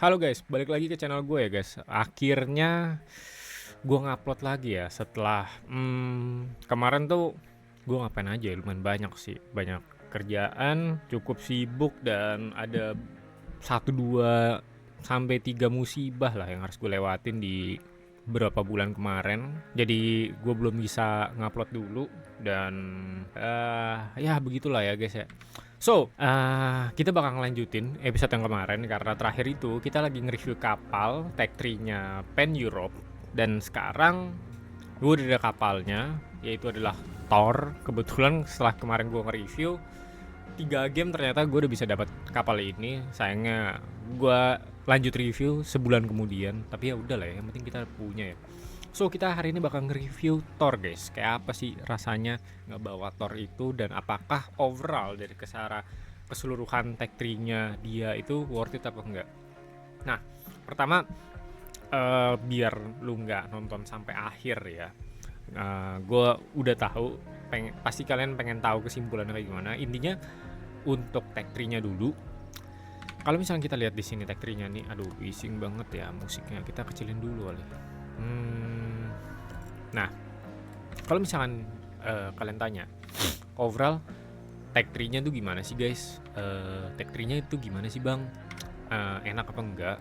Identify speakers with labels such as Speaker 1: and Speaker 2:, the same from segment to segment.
Speaker 1: Halo guys, balik lagi ke channel gue ya guys. Akhirnya gue ngupload lagi ya setelah kemarin tuh gue ngapain aja ya, lumayan banyak sih. Banyak kerjaan, cukup sibuk dan ada satu 2 sampai 3 musibah lah yang harus gue lewatin di beberapa bulan kemarin. Jadi gue belum bisa ngupload dulu dan ya begitulah ya guys ya. So, kita bakal ngelanjutin episode yang kemarin karena terakhir itu kita lagi nge-review kapal Tech 3-nya Pan Europe dan sekarang gue udah ada kapalnya, yaitu adalah Thor. Kebetulan setelah kemarin gue nge-review 3 game ternyata gue udah bisa dapat kapal ini. Sayangnya gue lanjut review sebulan kemudian, tapi ya udahlah ya, yang penting kita punya ya. So kita hari ini bakal nge-review Thor guys. Kayak apa sih rasanya ngebawa Thor itu dan apakah overall dari keseluruhan tech tree-nya dia itu worth it apa enggak. Nah, pertama biar lu nggak nonton sampai akhir ya. Gue udah tahu, pasti kalian pengen tahu kesimpulannya kayak gimana. Intinya untuk tech tree-nya dulu. Kalau misalnya kita lihat di sini tech tree-nya nih, aduh bising banget ya musiknya. Kita kecilin dulu kali. Nah, kalau misalkan kalian tanya, overall tech tree-nya tuh gimana sih guys? Tech tree-nya itu gimana sih bang? Enak apa enggak?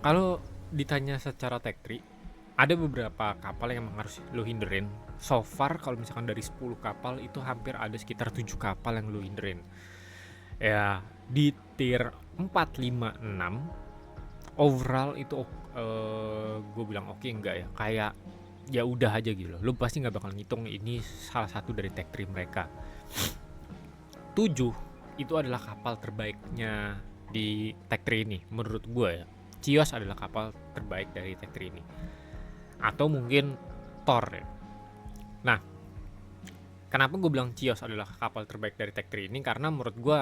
Speaker 1: Kalau ditanya secara tech tree, ada beberapa kapal yang emang harus lo hinderin. So far kalau misalkan dari 10 kapal itu hampir ada sekitar 7 kapal yang lo hinderin. Ya, di tier 4, 5, 6 overall itu gue bilang oke enggak ya, kayak ya udah aja gitu loh. Lu pasti nggak bakal ngitung ini salah satu dari tech tree mereka. 7 itu adalah kapal terbaiknya di tech tree ini menurut gue ya. Chios adalah kapal terbaik dari tech tree ini, atau mungkin Thor ya. Nah, kenapa gue bilang Chios adalah kapal terbaik dari tech tree ini? Karena menurut gue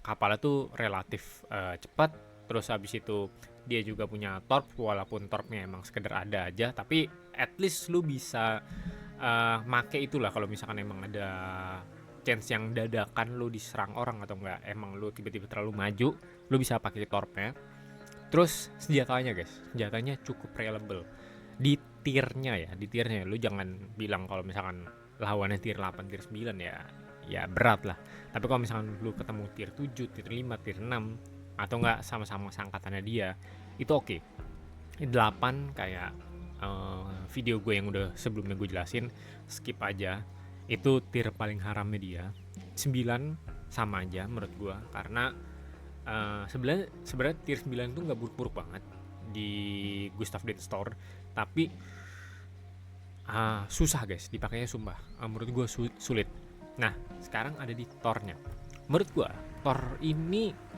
Speaker 1: kapalnya tuh relatif cepat. Terus habis itu dia juga punya torp, walaupun torpnya emang sekedar ada aja, tapi at least lu bisa make itulah kalau misalkan emang ada chance yang dadakan lu diserang orang atau enggak emang lu tiba-tiba terlalu maju, lu bisa pakai torpnya. Terus senjatanya guys, senjatanya cukup reliable. Di tiernya lu jangan bilang kalau misalkan lawannya tier 8, tier 9 ya berat lah. Tapi kalau misalkan lu ketemu tier 7, tier 5, tier 6 atau enggak sama-sama seangkatannya dia, itu oke. 8 kayak video gue yang udah sebelumnya gue jelasin, skip aja. Itu tier paling haramnya dia. 9 sama aja menurut gue, karena sebenarnya tier 9 itu nggak buruk-buruk banget di Gustav Den Store, tapi susah guys dipakainya, sumpah. Menurut gue sulit. Nah, sekarang ada di Thor-nya. Menurut gue Thor ini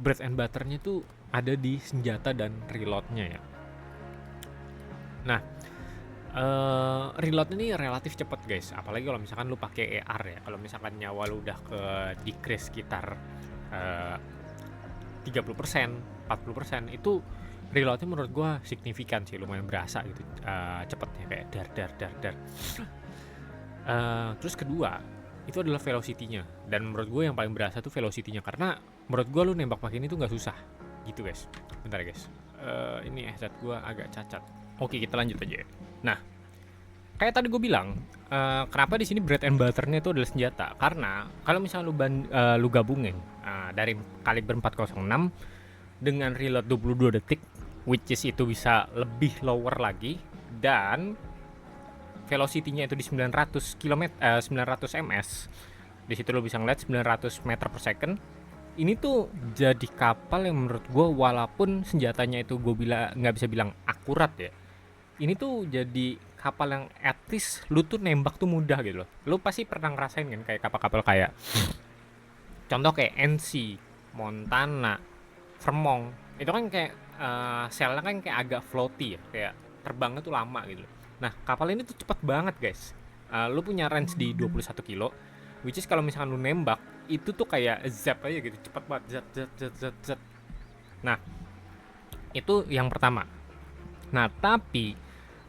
Speaker 1: bread and butter-nya tuh ada di senjata dan reload-nya ya. Nah, reload ini relatif cepet guys, apalagi kalau misalkan lu pakai AR ya. Kalau misalkan nyawa lu udah ke decrease sekitar 30%, 40%, itu reloadnya menurut gua signifikan sih, lumayan berasa gitu cepetnya, kayak dar. Terus kedua itu adalah velocity-nya, dan menurut gue yang paling berasa tuh velocity-nya, karena menurut gue lu nembak pakai ini tuh nggak susah gitu guys. Bentar ya guys, ini headset gue agak cacat. Oke, kita lanjut aja. Nah, kayak tadi gue bilang, kenapa di sini bread and butter-nya itu adalah senjata? Karena kalau misalnya lu gabungin dari kaliber 406 dengan reload 22 detik, which is itu bisa lebih lower lagi, dan velocity-nya itu di 900 km, 900 ms. Di situ lo bisa ngeliat 900 meter per second. Ini tuh jadi kapal yang menurut gue, walaupun senjatanya itu gue nggak bisa bilang akurat ya, ini tuh jadi kapal yang at least lu tuh nembak tuh mudah gitu loh. Lu pasti pernah ngerasain kan kayak kapal-kapal kayak contoh kayak NC, Montana, Vermont. Itu kan kayak selnya kan kayak agak floaty ya, kayak terbangnya tuh lama gitu loh. Nah, kapal ini tuh cepet banget guys. Lu punya range di 21 kilo, which is kalau misalkan lu nembak itu tuh kayak zap aja gitu, cepet banget, zap. Nah, itu yang pertama. Nah, tapi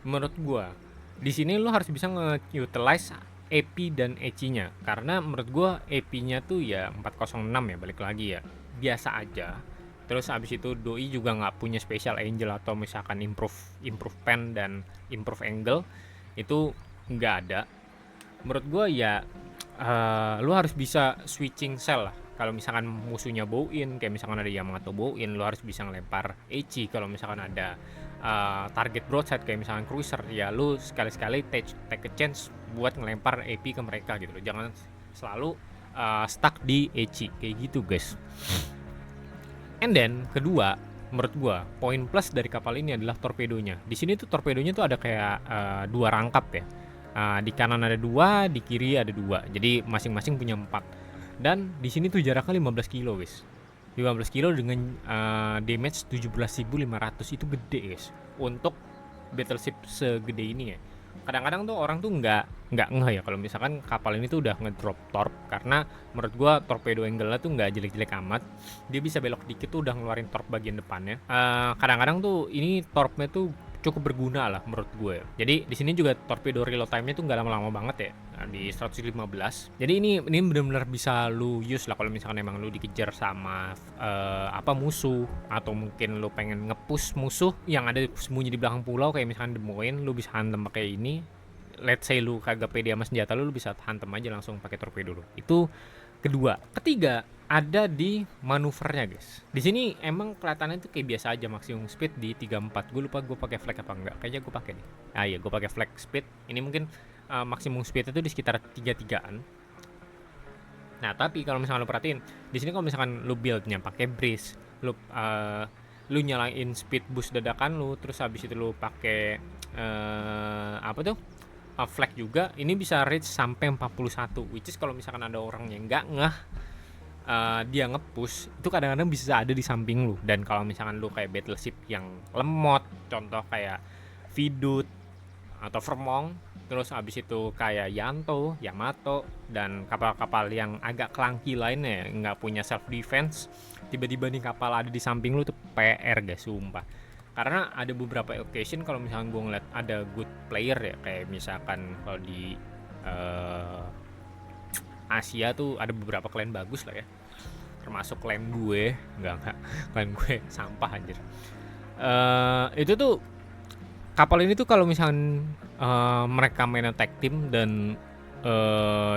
Speaker 1: menurut gua di sini lu harus bisa nge-utilize EP dan EC-nya. Karena menurut gue EP-nya tuh ya 406 ya, balik lagi ya, biasa aja. Terus abis itu doi juga nggak punya special angel atau misalkan improve pen dan improve angle, itu nggak ada. Menurut gue ya lu harus bisa switching cell lah. Kalau misalkan musuhnya bow in, kayak misalkan ada Yamato bow in, lu harus bisa ngelempar EC. Kalau misalkan ada target broadside kayak misalkan cruiser, ya lu sekali-sekali take a chance buat ngelempar EP ke mereka gitu loh. Jangan selalu stuck di EC kayak gitu guys. And then kedua, menurut gua poin plus dari kapal ini adalah torpedonya. Di sini tuh torpedonya tuh ada kayak dua rangkap ya. Di kanan ada 2, di kiri ada 2. Jadi masing-masing punya 4. Dan di sini tuh jaraknya 15 kilo guys. 15 kilo dengan damage 17.500, itu gede guys untuk battleship segede ini ya. Kadang-kadang tuh orang tuh nggak ngeh ya kalau misalkan kapal ini tuh udah ngedrop torp, karena menurut gua torpedo angle-nya tuh nggak jelek-jelek amat. Dia bisa belok dikit tuh udah ngeluarin torp bagian depannya. Kadang-kadang tuh ini torpnya tuh cukup berguna lah menurut gue. Jadi di sini juga torpedo reload time-nya tuh nggak lama-lama banget ya, di 115. Jadi ini benar-benar bisa lu use lah kalau misalkan emang lu dikejar sama musuh, atau mungkin lu pengen nge-push musuh yang ada sembunyi di belakang pulau kayak misalkan Des Moines, lu bisa hantem pakai ini. Let's say lu kagak pede sama senjata lu bisa hantem aja langsung pakai torpedo lu. Itu kedua. Ketiga, ada di manuvernya guys. Di sini emang kelihatannya tuh kayak biasa aja, maksimum speed di 34. Gue lupa gue pakai flag apa enggak. Kayaknya gue pakai deh. Iya, gue pakai flag speed. Ini mungkin maksimum speed itu di sekitar 33-an. Nah, tapi kalau misalkan lu perhatiin, di sini kalau misalkan lu build-nya pakai breeze, lu nyalain speed boost dadakan lu, terus habis itu lu pakai flag juga, ini bisa reach sampai 41, which is kalau misalkan ada orang yang nggak ngeh dia nge-push, itu kadang-kadang bisa ada di samping lu. Dan kalau misalkan lu kayak battleship yang lemot, contoh kayak Vidut atau Vermont, terus abis itu kayak Yanto, Yamato, dan kapal-kapal yang agak clunky lainnya nggak punya self defense, tiba-tiba nih kapal ada di samping lu tuh PR guys, sumpah. Karena ada beberapa occasion kalau misalkan gue ngeliat ada good player ya, kayak misalkan kalau di Asia tuh ada beberapa clan bagus lah ya, termasuk clan gue. Enggak, clan gue sampah anjir. Itu tuh kapal ini tuh kalau misalkan mereka main attack team dan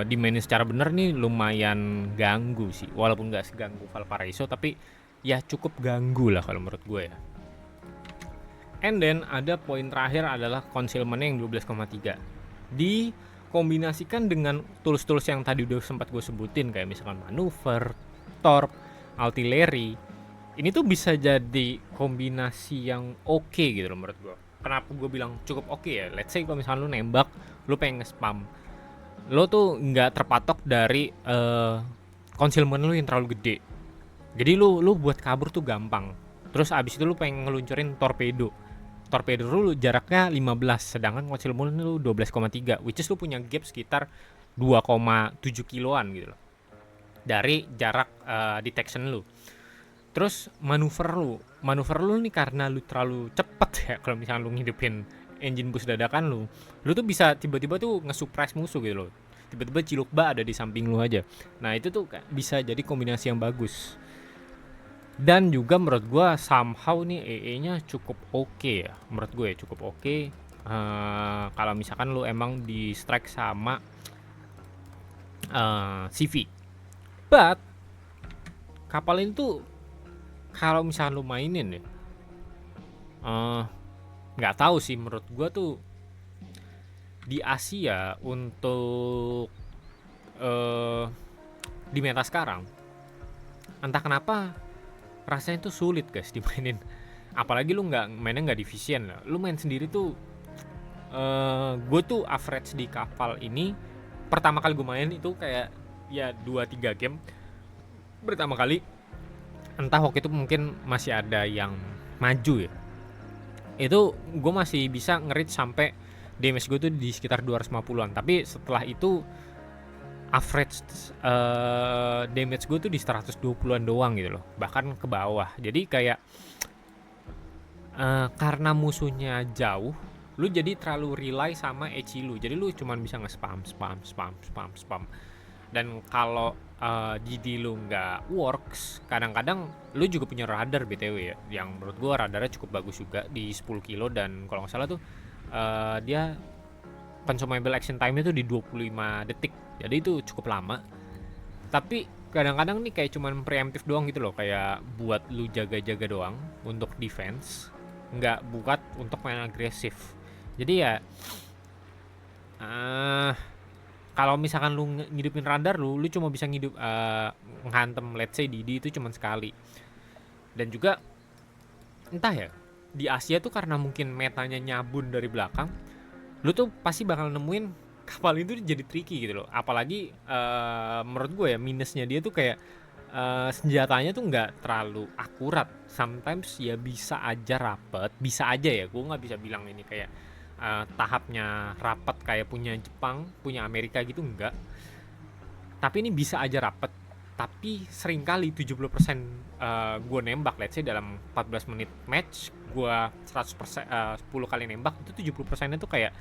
Speaker 1: dimainin secara bener nih lumayan ganggu sih, walaupun gak seganggu Valparaiso, tapi ya cukup ganggu lah kalau menurut gue ya. And then ada poin terakhir adalah concealment yang 12,3. Dikombinasikan dengan tools-tools yang tadi udah sempat gue sebutin kayak misalkan manuver, torp, artillery. Ini tuh bisa jadi kombinasi yang oke gitu loh menurut gue. Kenapa gue bilang cukup oke ya? Let's say kalau misalkan lu nembak, lu pengen nge-spam, lo tuh nggak terpatok dari concealment lu yang terlalu gede. Jadi lu buat kabur tuh gampang. Terus abis itu lu pengen ngeluncurin torpedo lu jaraknya 15, sedangkan concealment lu 12,3, which is lu punya gap sekitar 2,7 kiloan gitu loh dari jarak detection lu. Terus manuver lu nih, karena lu terlalu cepet ya, kalau misalnya lu ngidupin engine boost dadakan lu tuh bisa tiba-tiba tuh nge-surprise musuh gitu loh. Tiba-tiba Cilukba ada di samping lu aja. Nah itu tuh bisa jadi kombinasi yang bagus. Dan juga menurut gue somehow nih EE-nya cukup oke ya. Menurut gue ya cukup oke. Kalau misalkan lu emang di strike sama CV. But kapal ini tuh kalau misalkan lu mainin ya, nggak tahu sih, menurut gue tuh di Asia untuk di meta sekarang entah kenapa rasanya tuh sulit guys dimainin. Apalagi lu mainnya nggak division lah, lu main sendiri tuh. Gue tuh average di kapal ini pertama kali gue main itu kayak ya 2-3 game pertama kali, entah waktu itu mungkin masih ada yang maju ya, itu gue masih bisa nge-reach sampai damage gue tuh di sekitar 250-an. Tapi setelah itu average damage gue tuh di 120-an doang gitu loh, bahkan ke bawah. Jadi kayak karena musuhnya jauh, lu jadi terlalu rely sama HE lu, jadi lu cuman bisa nge-spam. Dan kalau GD lu nggak works, kadang-kadang lu juga punya radar BTW ya, yang menurut gua radarnya cukup bagus juga di 10 kilo, dan kalau nggak salah tuh dia consumable action time-nya tuh di 25 detik, jadi itu cukup lama. Tapi kadang-kadang nih kayak cuman preemptif doang gitu loh, kayak buat lu jaga-jaga doang untuk defense, nggak buat untuk main agresif. Jadi ya eh kalau misalkan lu ngidupin radar lu cuma bisa ngehantem let's say Didi itu cuma sekali. Dan juga entah ya, di Asia tuh karena mungkin metanya nyabun dari belakang, lu tuh pasti bakal nemuin kapal itu jadi tricky gitu loh. Apalagi menurut gue ya, minusnya dia tuh kayak senjatanya tuh nggak terlalu akurat. Sometimes ya bisa aja rapet, bisa aja ya. Gue nggak bisa bilang ini kayak tahapnya rapet kayak punya Jepang, punya Amerika gitu, enggak. Tapi ini bisa aja rapet. Tapi seringkali 70% gue nembak, let's say dalam 14 menit match, gue 100% 10 kali nembak, itu 70% itu kayak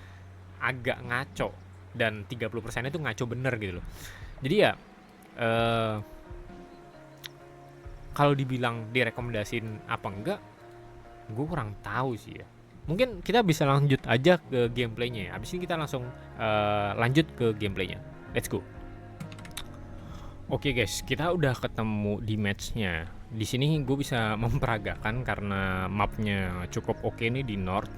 Speaker 1: agak ngaco, dan 30% itu ngaco bener gitu loh. Jadi ya eh kalau dibilang direkomendasin apa enggak, gue kurang tahu sih ya. Mungkin kita bisa lanjut aja ke gameplaynya ya. Abis ini kita langsung lanjut ke gameplaynya. Let's go. Oke guys, kita udah ketemu di matchnya. Di sini gue bisa memperagakan karena mapnya cukup oke nih di North.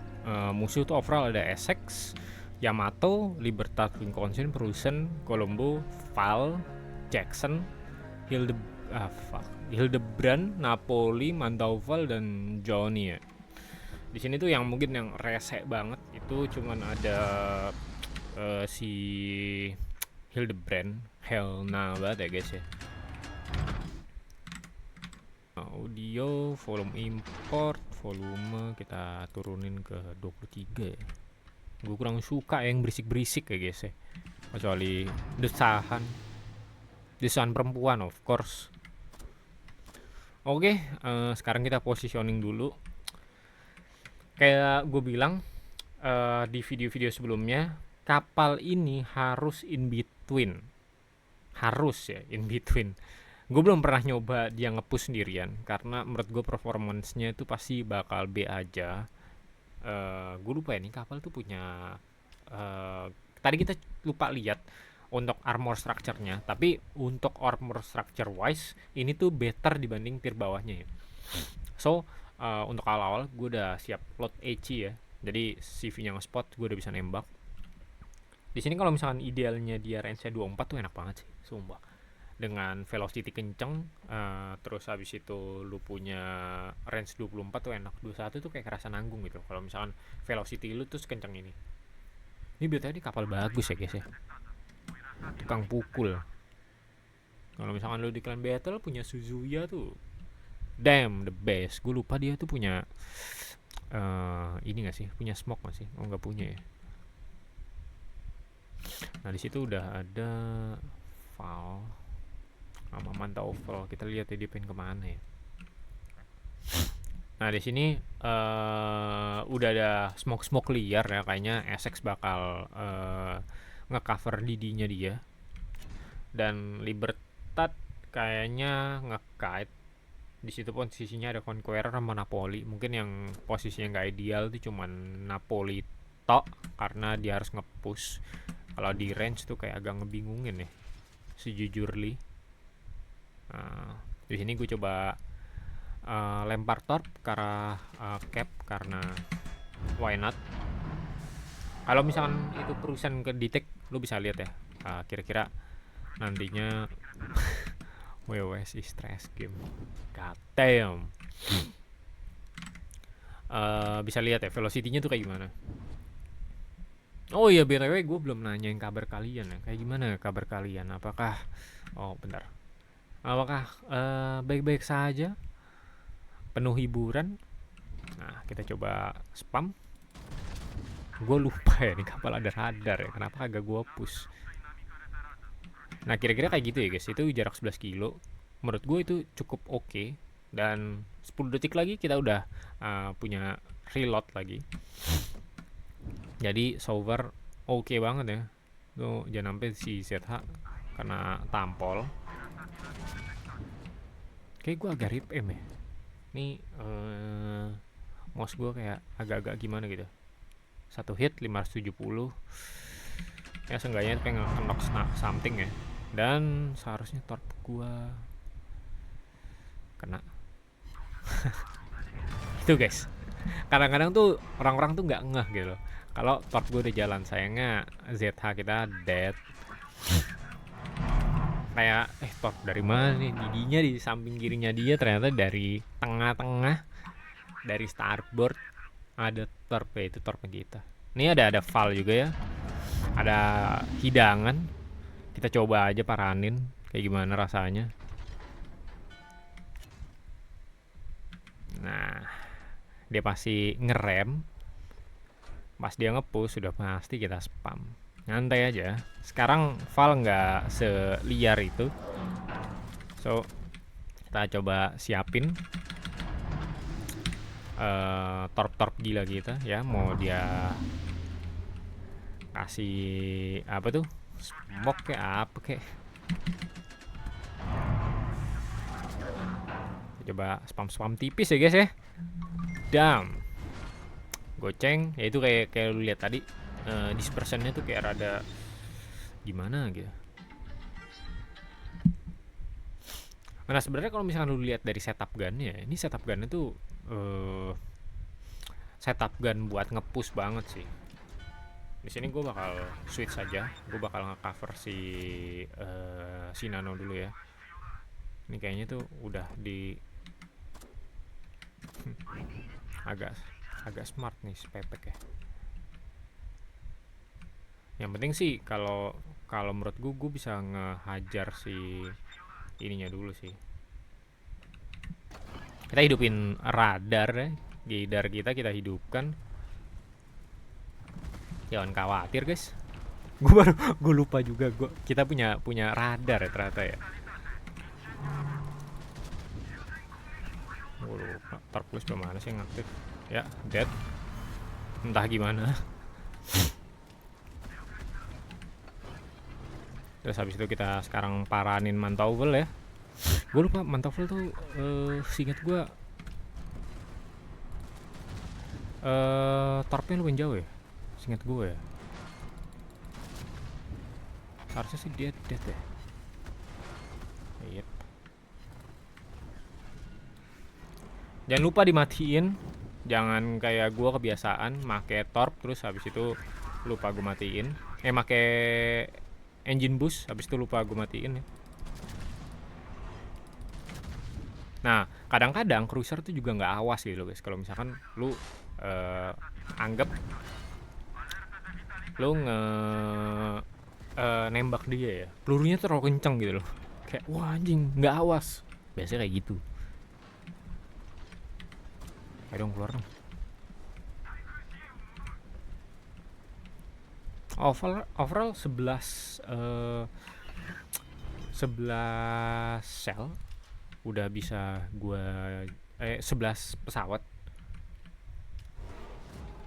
Speaker 1: Musuh tuh overall ada Essex, Yamato, Libertad, Wisconsin, Prusen, Colombo, Val, Jackson, Hildebrand, Napoli, Manteuffel, dan Johnny ya. Di sini tuh yang mungkin yang rese banget itu cuman ada si Hildebrand, Helna banget ya guys ya. Audio, volume import, volume kita turunin ke 23 ya. Gue kurang suka yang berisik-berisik ya guys ya. Kecuali desahan perempuan of course. Oke, sekarang kita positioning dulu. Kayak gue bilang di video-video sebelumnya, kapal ini harus in between. Harus ya, in between. Gue belum pernah nyoba dia nge-push sendirian, karena menurut gue performance-nya itu pasti bakal B aja. Gue lupa ya, nih kapal tuh punya tadi kita lupa lihat untuk armor structure-nya, tapi untuk armor structure wise ini tuh better dibanding tier bawahnya ya. So untuk awal-awal gue udah siap load HE ya, jadi CV-nya nge-spot, gue udah bisa nembak. Di sini kalau misalkan idealnya dia range-nya 24 tuh enak banget sih, sumpah. Dengan velocity kenceng, terus habis itu lu punya range 24 tuh enak. 21 tuh kayak kerasa nanggung gitu kalau misalkan velocity lu tuh kenceng ini. Ini biasanya kapal bagus ya guys ya, tukang pukul. Kalau misalkan lu di clan battle punya Suzuya tuh damn the best. Gue lupa dia tuh punya ini gak sih, punya smoke gak sih? Oh nggak punya ya. Nah di situ udah ada Val sama Manteuffel. Kita lihat ya dia pengen kemana ya. Nah di sini udah ada smoke liar ya, kayaknya Essex bakal ngecover Didinya dia. Dan Libertad kayaknya nge-kite. Di situ posisinya ada Conqueror sama Napoli. Mungkin yang posisinya nggak ideal itu cuman Napoli tok, karena dia harus nge-push. Kalau di range tuh kayak agak ngebingungin ya sejujurly. Di sini gue coba lempar torp ke arah cap, karena why not. Kalau misalkan itu perusahaan ke detect, lu bisa lihat ya kira-kira nantinya WWS is stress game. God damn. Bisa lihat ya velocity-nya tuh kayak gimana. Oh iya, BTW gue belum nanyain kabar kalian ya. Kayak gimana kabar kalian? Apakah bentar. Apakah baik-baik saja? Penuh hiburan? Nah, kita coba spam. Gue lupa ya, nih kapal ada radar ya. Kenapa agak gue push? Nah, kira-kira kayak gitu ya guys. Itu jarak 11 kilo. Menurut gue itu cukup oke. Dan 10 detik lagi kita udah punya reload lagi. Jadi Sauver oke banget ya. Tuh jangan sampai si ZH kena tampol. Kayak gue agak rip aim ya. Nih mouse gue kayak agak-agak gimana gitu. Satu hit 570. Ya seenggaknya pengen knock something ya. Dan seharusnya torp gue kena. Itu guys. Kadang-kadang tuh orang-orang tuh nggak ngeh gitu loh. Kalau torp gue udah jalan, sayangnya ZH kita dead. Kayak torp dari mana nih? Giginya di samping kirinya dia, ternyata dari tengah-tengah, dari starboard ada torp ya, itu torp kita. Ini ada Val juga ya. Ada hidangan. Kita coba aja paranin kayak gimana rasanya. Nah, dia pasti ngerem. Pas dia nge-push sudah pasti kita spam. Nyantai aja. Sekarang Val nggak seliar itu. So, kita coba siapin torp-torp gila kita ya. Mau dia kasih apa tuh? Smoke kayak apa kayak. Coba spam-spam tipis ya guys ya. Dam. Goceng, ya itu kayak lu lihat tadi, dispersionnya tuh kayak rada gimana gitu. Nah sebenarnya kalau misalkan lu lihat dari setup gunnya, ini setup gunnya tuh setup gun buat nge-push banget sih. Di sini gue bakal switch saja, gue bakal nge-cover si Nano dulu ya. Ini kayaknya tuh udah di agak smart nih si Pepek ya. Yang penting sih kalau menurut gue bisa ngehajar si ininya dulu sih. Kita hidupin radar ya. Radar kita hidupkan. Jangan khawatir guys. Gue lupa juga kita punya radar ya ternyata ya. Gue lupa. Terpus bagaimana sih yang aktif? Ya dead. Entah gimana. Terus habis itu kita sekarang paranin Manteuffel ya. Gue lupa Manteuffel tuh seingat gue torpnya lumayan jauh ya. Seingat gue ya. Harusnya sih dia dead ya. Yep. Jangan lupa dimatiin. Jangan kayak gue kebiasaan make torp terus habis itu lupa gue matiin. Make engine boost habis itu lupa gue matiin ya. Nah kadang-kadang cruiser tuh juga nggak awas gitu loh guys. Kalau misalkan lu anggap lu nembak dia ya, pelurunya terlalu kenceng gitu loh, kayak wah anjing nggak awas, biasanya kayak gitu. Ayo dong keluar dong. Overall 11 sel udah bisa gue 11 pesawat.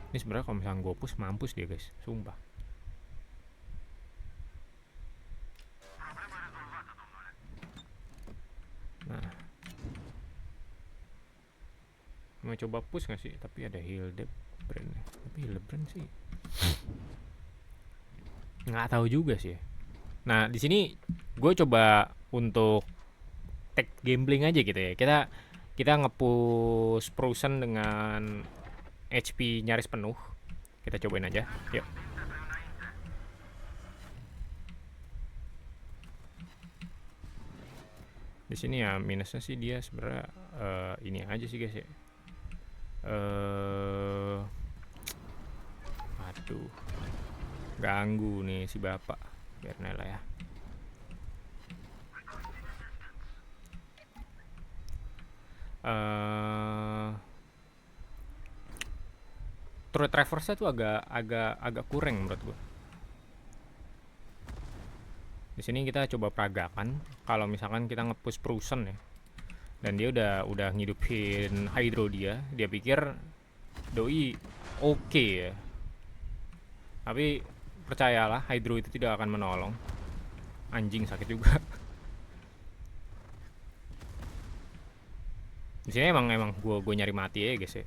Speaker 1: Ini sebenarnya kalau misalnya gue push mampus dia guys, sumpah. Nah, mau coba push nggak sih? Tapi ada Hildebrand. Tapi Hildebrand sih nggak tahu juga sih. Nah di sini gue coba untuk take gambling aja gitu ya. Kita nge-push Prusen dengan HP nyaris penuh. Kita cobain aja. Yuk. Di sini ya minusnya sih dia sebenarnya ini aja sih guys ya. Aduh. Ganggu nih si bapak. Biar lah ya. Turret reverse-nya tuh agak kurang menurut gue. Di sini kita coba peragakan. Kalau misalkan kita nge-push Prusen ya, dan dia udah ngidupin Hydro dia pikir doi oke ya. Tapi percayalah, hydro itu tidak akan menolong. Anjing, sakit juga. Di sini emang gue nyari mati ya guys ya.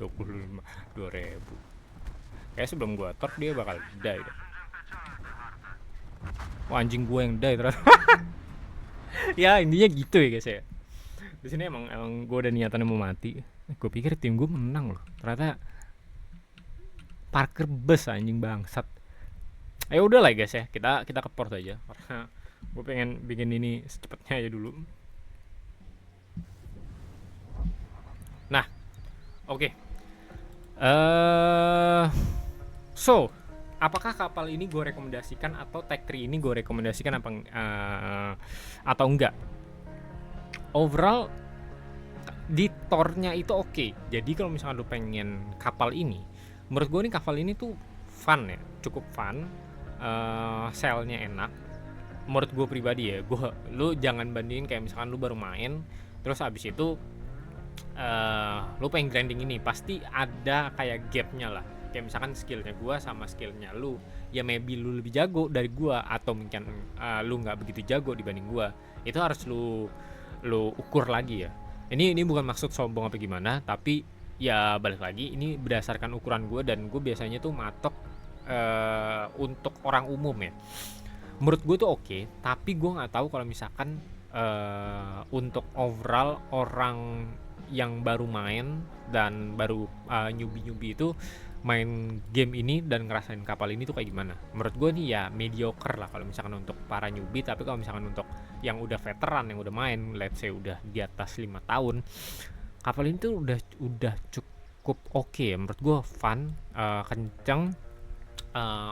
Speaker 1: $25.000. Kayak sebelum gue tork dia bakal die deh. Wah, anjing gue yang die ternyata. Ya intinya gitu ya guys ya. Di sini emang gue udah niatan mau mati. Gue pikir tim gue menang loh. Ternyata Parker bus anjing bangsat. Udah lah guys ya, kita ke port aja karena gue pengen bikin ini secepatnya aja dulu. Nah, oke. So, apakah kapal ini gue rekomendasikan atau Tech 3 ini gue rekomendasikan apa atau enggak? Overall di tornya itu oke. Jadi kalau misalkan lu pengen kapal ini, menurut gue nih kapal ini tuh fun ya, cukup fun. Sailnya enak. Menurut gue pribadi ya, lu jangan bandingin kayak misalkan lu baru main, terus abis itu lu pengen grinding ini, pasti ada kayak gapnya lah. Kayak misalkan skillnya gue sama skillnya lu, ya maybe lu lebih jago dari gue, atau mungkin lu nggak begitu jago dibanding gue. Itu harus lu ukur lagi ya. Ini bukan maksud sombong apa gimana, tapi ya balik lagi ini berdasarkan ukuran gue, dan gue biasanya tuh matok untuk orang umum ya. Menurut gue tuh oke, tapi gue nggak tahu kalau misalkan untuk overall orang yang baru main dan baru newbie itu main game ini dan ngerasain kapal ini tuh kayak gimana. Menurut gue nih ya mediocre lah kalau misalkan untuk para newbie, tapi kalau misalkan untuk yang udah veteran, yang udah main, let's say udah di atas 5 tahun, kapal ini tuh udah cukup oke ya. Menurut gue fun, kenceng,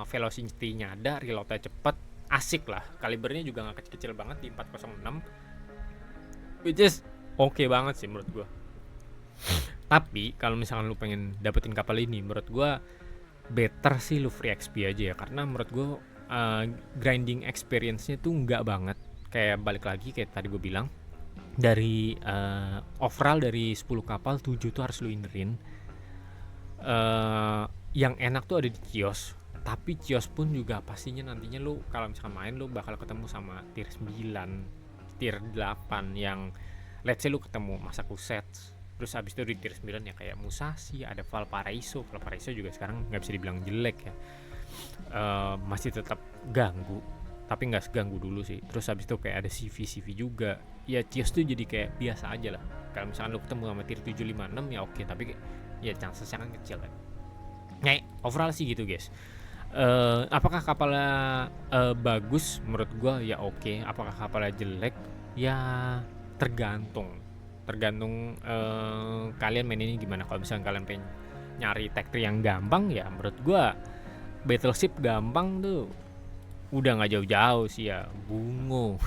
Speaker 1: velocity-nya ada, reload-nya cepet, asik lah. Kalibernya juga nggak kecil-kecil banget di 406, which is oke banget sih menurut gue. Tapi kalau misalkan lu pengen dapetin kapal ini, menurut gue better sih lu free XP aja ya, karena menurut gue grinding experience-nya tuh nggak banget. Kayak balik lagi kayak tadi gue bilang, dari overall dari 10 kapal 7 tuh harus lu innerin. Yang enak tuh ada di kios, tapi kios pun juga pastinya nantinya lu kalau misalkan main lu bakal ketemu sama tier 9, tier 8 yang let's say lu ketemu Massachusetts. Terus abis itu di tier 9 ya kayak Musashi, ada Valparaiso juga sekarang nggak bisa dibilang jelek ya, masih tetap ganggu tapi nggak seganggu dulu sih. Terus abis itu kayak ada CV juga ya. Cios tuh jadi kayak biasa aja lah. Kalau misalkan lu ketemu sama tier 7, 5, 6 ya oke, tapi ya chancesnya kan kecil kan. Nah overall sih gitu guys. Apakah kapalnya bagus? Menurut gua ya oke. Apakah kapalnya jelek? Ya tergantung kalian main ini gimana. Kalau misalnya kalian pengen nyari tech tree yang gampang, ya menurut gua battleship gampang tuh udah nggak jauh-jauh sih ya, bungo.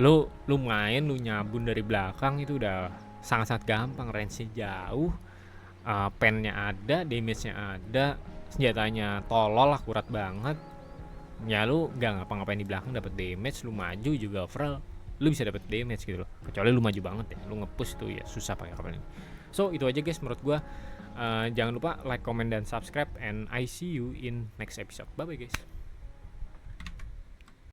Speaker 1: Lu main, lu nyabun dari belakang itu udah sangat-sangat gampang. Range-nya jauh, pen-nya ada, damage-nya ada, senjatanya tolol, akurat banget. Ya lu nggak ngapa-ngapain di belakang dapat damage, lu maju juga overall lu bisa dapat damage gitu loh. Kecuali lu maju banget ya, lu nge-push tuh ya susah pakai kapal ini. So itu aja guys menurut gua. Jangan lupa like, comment, dan subscribe, and I see you in next episode. Bye bye guys.